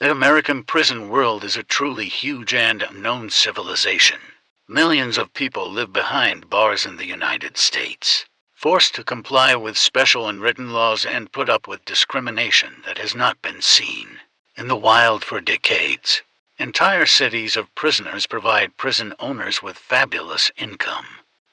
The American prison world is a truly huge and unknown civilization. Millions of people live behind bars in the United States, forced to comply with special unwritten laws and put up with discrimination that has not been seen in the wild for decades. Entire cities of prisoners provide prison owners with fabulous income,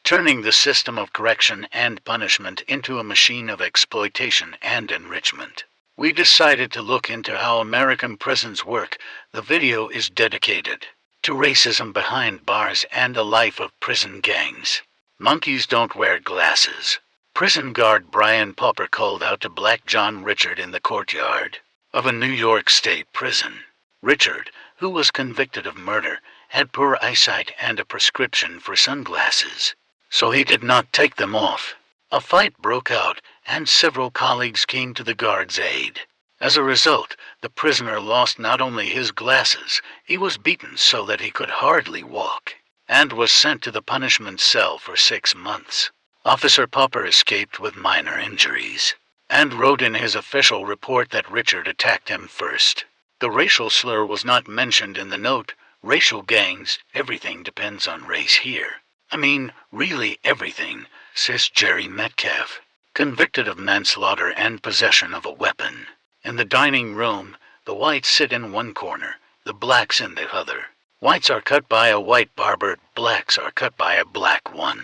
turning the system of correction and punishment into a machine of exploitation and enrichment. We decided to look into how American prisons work. The video is dedicated to racism behind bars and a life of prison gangs. Monkeys don't wear glasses. Prison guard Brian Popper called out to Black John Richard in the courtyard of a New York State prison. Richard, who was convicted of murder, had poor eyesight and a prescription for sunglasses, so he did not take them off. A fight broke out, and several colleagues came to the guard's aid. As a result, the prisoner lost not only his glasses, he was beaten so that he could hardly walk, and was sent to the punishment cell for 6 months. Officer Popper escaped with minor injuries, and wrote in his official report that Richard attacked him first. The racial slur was not mentioned in the note. Racial gangs, everything depends on race here. I mean, really everything, says Jerry Metcalf, convicted of manslaughter and possession of a weapon. In the dining room, the whites sit in one corner, the blacks in the other. Whites are cut by a white barber, blacks are cut by a black one.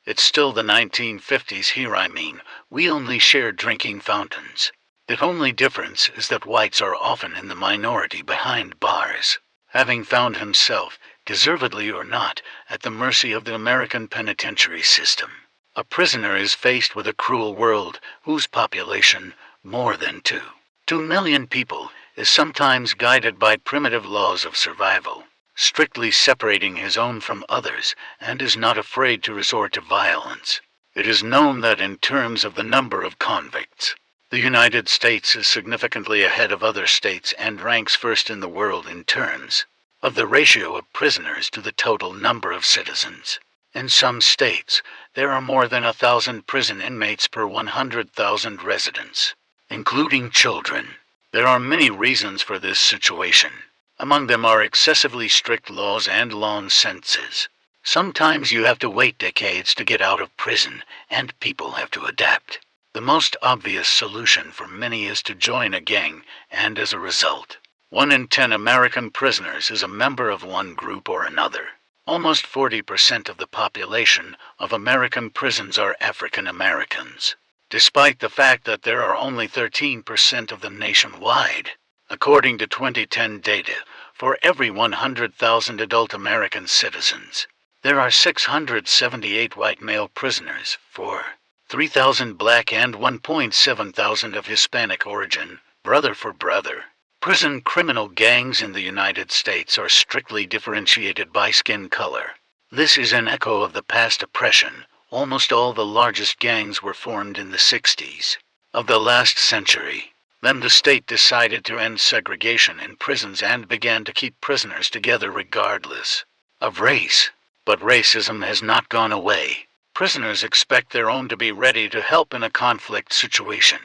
It's still the 1950s here, I mean. We only share drinking fountains. The only difference is that whites are often in the minority behind bars. Having found himself, deservedly or not, at the mercy of the American penitentiary system, a prisoner is faced with a cruel world whose population, more than 2 million people, is sometimes guided by primitive laws of survival, strictly separating his own from others, and is not afraid to resort to violence. It is known that in terms of the number of convicts, the United States is significantly ahead of other states and ranks first in the world in terms of the ratio of prisoners to the total number of citizens. In some states, there are more than 1,000 prison inmates per 100,000 residents, including children. There are many reasons for this situation. Among them are excessively strict laws and long sentences. Sometimes you have to wait decades to get out of prison, and people have to adapt. The most obvious solution for many is to join a gang, and as a result, 1 in 10 American prisoners is a member of one group or another. Almost 40% of the population of American prisons are African Americans, despite the fact that there are only 13% of them nationwide. According to 2010 data, for every 100,000 adult American citizens, there are 678 white male prisoners, for 3,000 black and 1.7 thousand of Hispanic origin, brother for brother. Prison criminal gangs in the United States are strictly differentiated by skin color. This is an echo of the past oppression. Almost all the largest gangs were formed in the 60s of the last century. Then the state decided to end segregation in prisons and began to keep prisoners together regardless of race. But racism has not gone away. Prisoners expect their own to be ready to help in a conflict situation,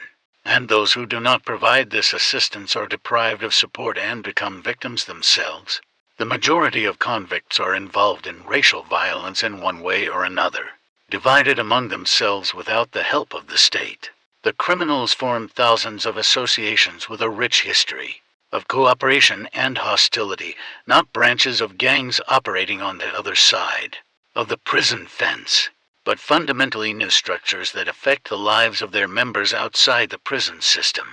and those who do not provide this assistance are deprived of support and become victims themselves. The majority of convicts are involved in racial violence in one way or another, divided among themselves without the help of the state. The criminals form thousands of associations with a rich history of cooperation and hostility, not branches of gangs operating on the other side of the prison fence, but fundamentally new structures that affect the lives of their members outside the prison system.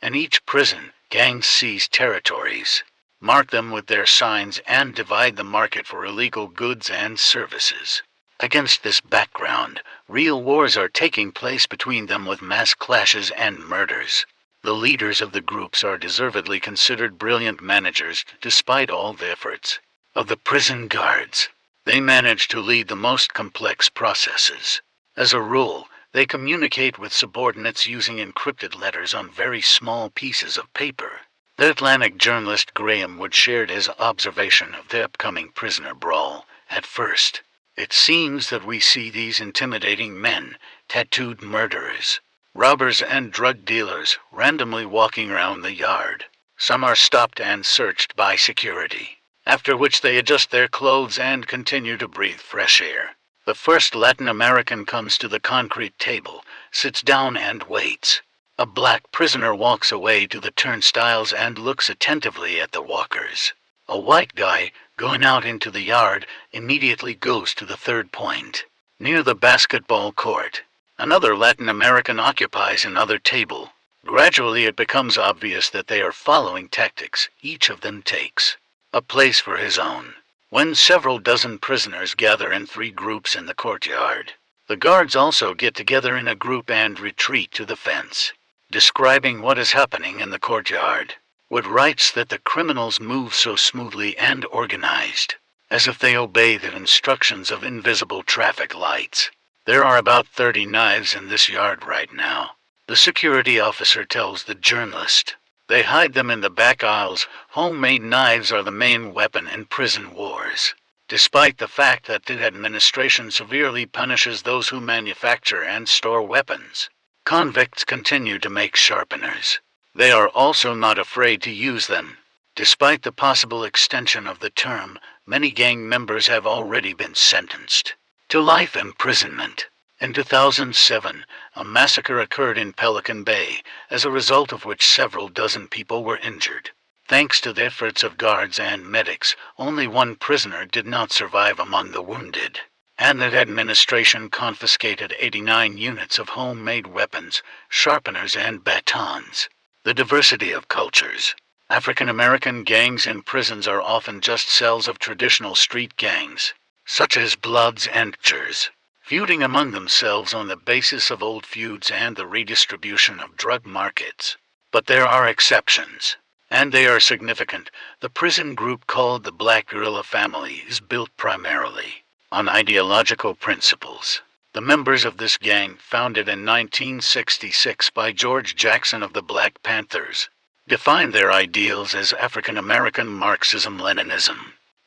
In each prison, gangs seize territories, mark them with their signs, and divide the market for illegal goods and services. Against this background, real wars are taking place between them with mass clashes and murders. The leaders of the groups are deservedly considered brilliant managers despite all the efforts of the prison guards. They manage to lead the most complex processes. As a rule, they communicate with subordinates using encrypted letters on very small pieces of paper. The Atlantic journalist Graham Wood shared his observation of the upcoming prisoner brawl. At first, it seems that we see these intimidating men, tattooed murderers, robbers and drug dealers, randomly walking around the yard. Some are stopped and searched by security, after which they adjust their clothes and continue to breathe fresh air. The first Latin American comes to the concrete table, sits down and waits. A black prisoner walks away to the turnstiles and looks attentively at the walkers. A white guy, going out into the yard, immediately goes to the third point, near the basketball court. Another Latin American occupies another table. Gradually it becomes obvious that they are following tactics. Each of them takes a place for his own. When several dozen prisoners gather in 3 groups in the courtyard, the guards also get together in a group and retreat to the fence. Describing what is happening in the courtyard, Wood writes that the criminals move so smoothly and organized, as if they obey the instructions of invisible traffic lights. There are about 30 knives in this yard right now, the security officer tells the journalist. They hide them in the back aisles. Homemade knives are the main weapon in prison wars, despite the fact that the administration severely punishes those who manufacture and store weapons. Convicts continue to make sharpeners. They are also not afraid to use them. Despite the possible extension of the term, many gang members have already been sentenced to life imprisonment. In 2007, a massacre occurred in Pelican Bay, as a result of which several dozen people were injured. Thanks to the efforts of guards and medics, only 1 prisoner did not survive among the wounded, and the administration confiscated 89 units of homemade weapons, sharpeners, and batons. The diversity of cultures. African American gangs in prisons are often just cells of traditional street gangs, such as Bloods and Chers, feuding among themselves on the basis of old feuds and the redistribution of drug markets. But there are exceptions, and they are significant. The prison group called the Black Guerrilla Family is built primarily on ideological principles. The members of this gang, founded in 1966 by George Jackson of the Black Panthers, define their ideals as African American Marxism-Leninism,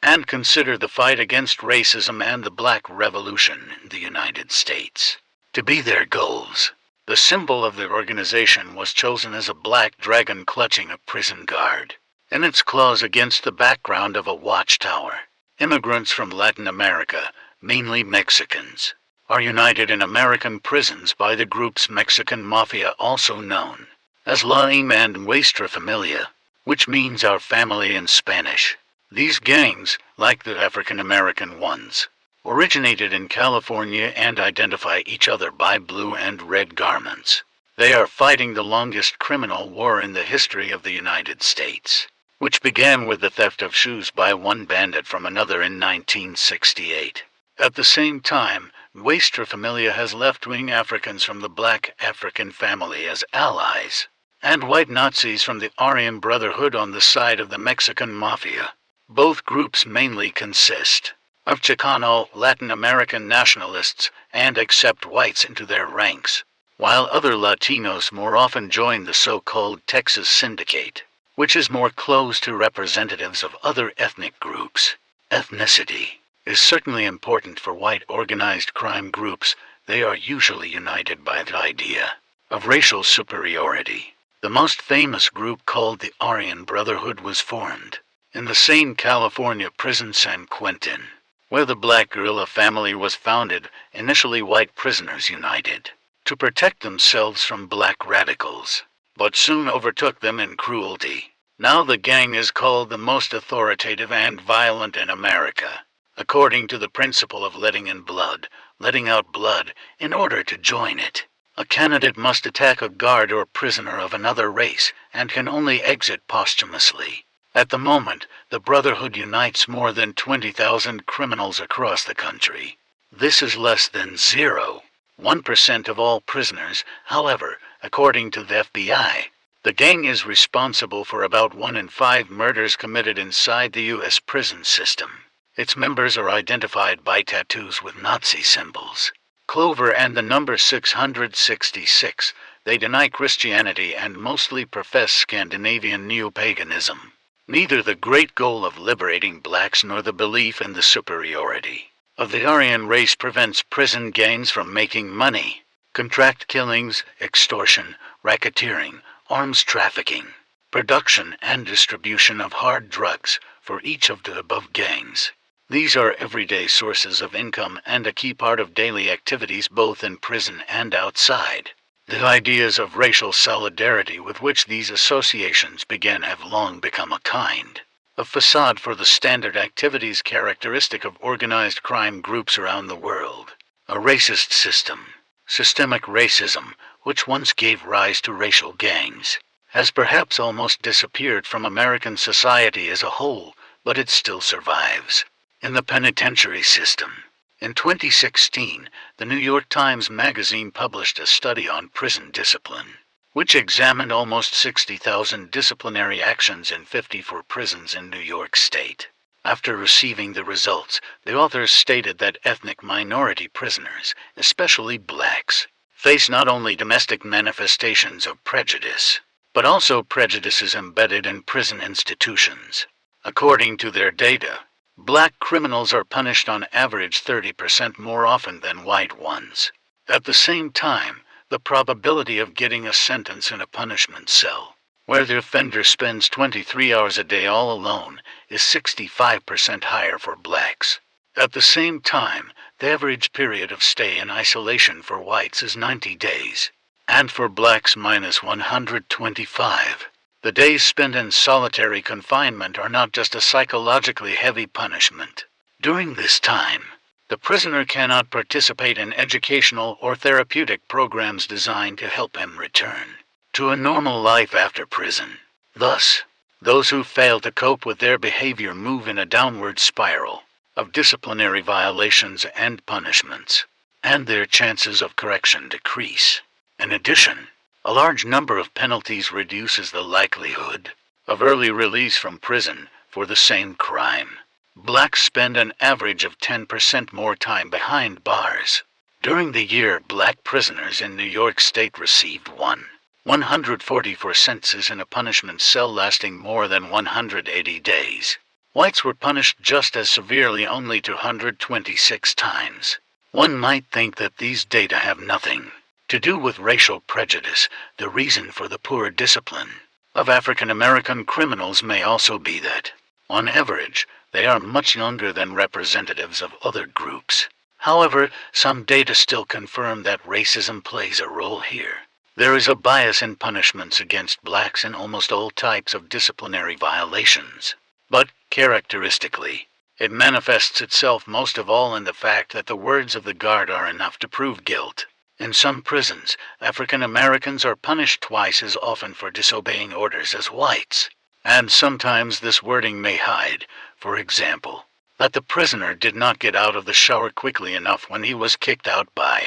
and consider the fight against racism and the Black Revolution in the United States to be their goals. The symbol of the organization was chosen as a black dragon clutching a prison guard, in its claws against the background of a watchtower. Immigrants from Latin America, mainly Mexicans, are united in American prisons by the group's Mexican Mafia, also known as La Lima and Nuestra Familia, which means our family in Spanish. These gangs, like the African American ones, originated in California and identify each other by blue and red garments. They are fighting the longest criminal war in the history of the United States, which began with the theft of shoes by one bandit from another in 1968. At the same time, Nuestra Familia has left-wing Africans from the Black African Family as allies, and white Nazis from the Aryan Brotherhood on the side of the Mexican Mafia. Both groups mainly consist of Chicano Latin American nationalists and accept whites into their ranks, while other Latinos more often join the so-called Texas Syndicate, which is more close to representatives of other ethnic groups. Ethnicity is certainly important for white organized crime groups. They are usually united by the idea of racial superiority. The most famous group, called the Aryan Brotherhood, was formed in the same California prison San Quentin, where the Black Guerrilla Family was founded. Initially white prisoners united to protect themselves from black radicals, but soon overtook them in cruelty. Now the gang is called the most authoritative and violent in America, according to the principle of letting out blood in order to join it. A candidate must attack a guard or prisoner of another race and can only exit posthumously. At the moment, the Brotherhood unites more than 20,000 criminals across the country. This is less than 0.1% of all prisoners. However, according to the FBI, the gang is responsible for about 1 in 5 murders committed inside the U.S. prison system. Its members are identified by tattoos with Nazi symbols, clover and the number 666. They deny Christianity and mostly profess Scandinavian neo-paganism. Neither the great goal of liberating blacks nor the belief in the superiority of the Aryan race prevents prison gangs from making money. Contract killings, extortion, racketeering, arms trafficking, production and distribution of hard drugs for each of the above gangs. These are everyday sources of income and a key part of daily activities both in prison and outside. The ideas of racial solidarity with which these associations began have long become a kind of facade for the standard activities characteristic of organized crime groups around the world. A racist system, systemic racism, which once gave rise to racial gangs, has perhaps almost disappeared from American society as a whole, but it still survives. In the penitentiary system. In 2016, the New York Times Magazine published a study on prison discipline, which examined almost 60,000 disciplinary actions in 54 prisons in New York State. After receiving the results, the authors stated that ethnic minority prisoners, especially blacks, face not only domestic manifestations of prejudice, but also prejudices embedded in prison institutions. According to their data, black criminals are punished on average 30% more often than white ones. At the same time, the probability of getting a sentence in a punishment cell, where the offender spends 23 hours a day all alone, is 65% higher for blacks. At the same time, the average period of stay in isolation for whites is 90 days, and for blacks minus 125. The days spent in solitary confinement are not just a psychologically heavy punishment. During this time, the prisoner cannot participate in educational or therapeutic programs designed to help him return to a normal life after prison. Thus, those who fail to cope with their behavior move in a downward spiral of disciplinary violations and punishments, and their chances of correction decrease. In addition, a large number of penalties reduces the likelihood of early release from prison for the same crime. Blacks spend an average of 10% more time behind bars. During the year, black prisoners in New York State received 144 sentences in a punishment cell lasting more than 180 days. Whites were punished just as severely, only 226 times. One might think that these data have nothing to do with racial prejudice. The reason for the poor discipline of African American criminals may also be that, on average, they are much younger than representatives of other groups. However, some data still confirm that racism plays a role here. There is a bias in punishments against blacks in almost all types of disciplinary violations. But, characteristically, it manifests itself most of all in the fact that the words of the guard are enough to prove guilt. In some prisons, African Americans are punished twice as often for disobeying orders as whites. And sometimes this wording may hide, for example, that the prisoner did not get out of the shower quickly enough when he was kicked out by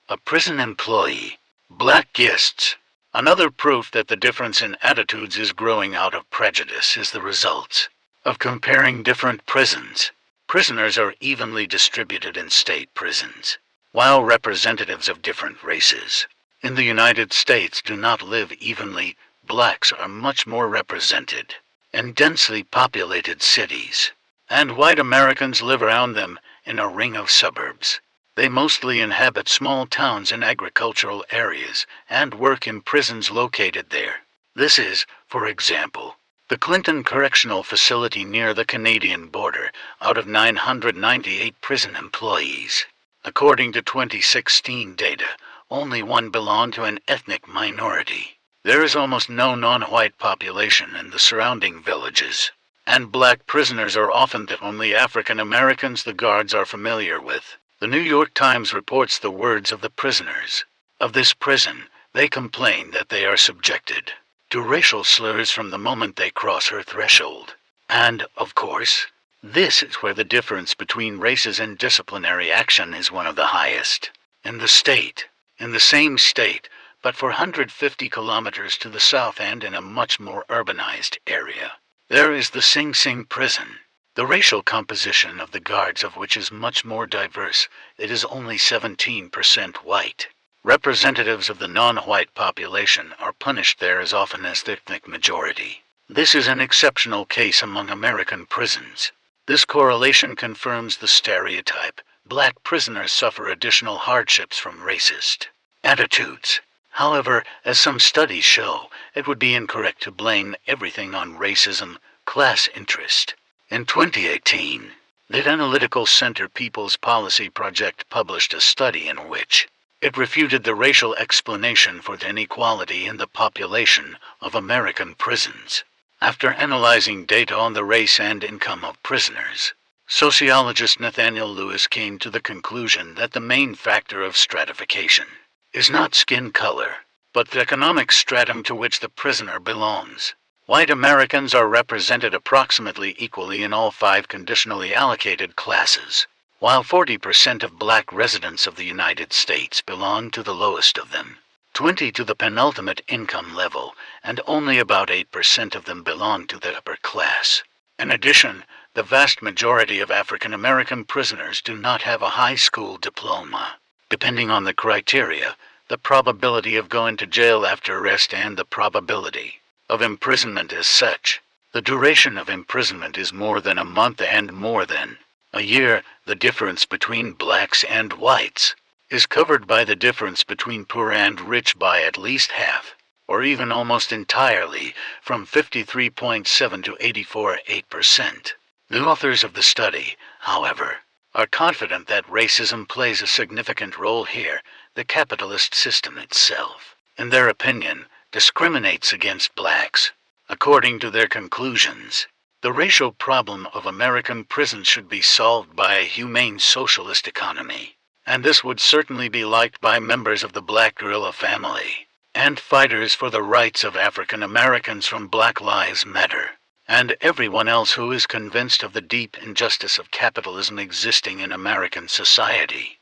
a prison employee. Black guests. Another proof that the difference in attitudes is growing out of prejudice is the results of comparing different prisons. Prisoners are evenly distributed in state prisons, while representatives of different races in the United States do not live evenly. Blacks are much more represented in densely populated cities, and white Americans live around them in a ring of suburbs. They mostly inhabit small towns and agricultural areas and work in prisons located there. This is, for example, the Clinton Correctional Facility near the Canadian border. Out of 998 prison employees, according to 2016 data, only one belonged to an ethnic minority. There is almost no non-white population in the surrounding villages, and black prisoners are often the only African Americans the guards are familiar with. The New York Times reports the words of the prisoners of this prison. They complain that they are subjected to racial slurs from the moment they cross her threshold. And, of course, this is where the difference between races and disciplinary action is one of the highest in the state. In the same state, but 450 kilometers to the south and in a much more urbanized area, there is the Sing Sing prison. The racial composition of the guards of which is much more diverse. It is only 17% white. Representatives of the non-white population are punished there as often as the ethnic majority. This is an exceptional case among American prisons. This correlation confirms the stereotype: black prisoners suffer additional hardships from racist attitudes. However, as some studies show, it would be incorrect to blame everything on racism, class interest. In 2018, the Analytical Center People's Policy Project published a study in which it refuted the racial explanation for the inequality in the population of American prisons. After analyzing data on the race and income of prisoners, sociologist Nathaniel Lewis came to the conclusion that the main factor of stratification is not skin color, but the economic stratum to which the prisoner belongs. White Americans are represented approximately equally in all 5 conditionally allocated classes, while 40% of black residents of the United States belong to the lowest of them, 20 to the penultimate income level, and only about 8% of them belong to the upper class. In addition, the vast majority of African American prisoners do not have a high school diploma. Depending on the criteria, the probability of going to jail after arrest and the probability of imprisonment is such. The duration of imprisonment is more than a month and more than a year. The difference between blacks and whites is covered by the difference between poor and rich by at least half, or even almost entirely, from 53.7 to 84.8%. The authors of the study, however, are confident that racism plays a significant role here. The capitalist system itself, in their opinion, discriminates against blacks. According to their conclusions, the racial problem of American prisons should be solved by a humane socialist economy, and this would certainly be liked by members of the Black Guerrilla family, and fighters for the rights of African Americans from Black Lives Matter, and everyone else who is convinced of the deep injustice of capitalism existing in American society.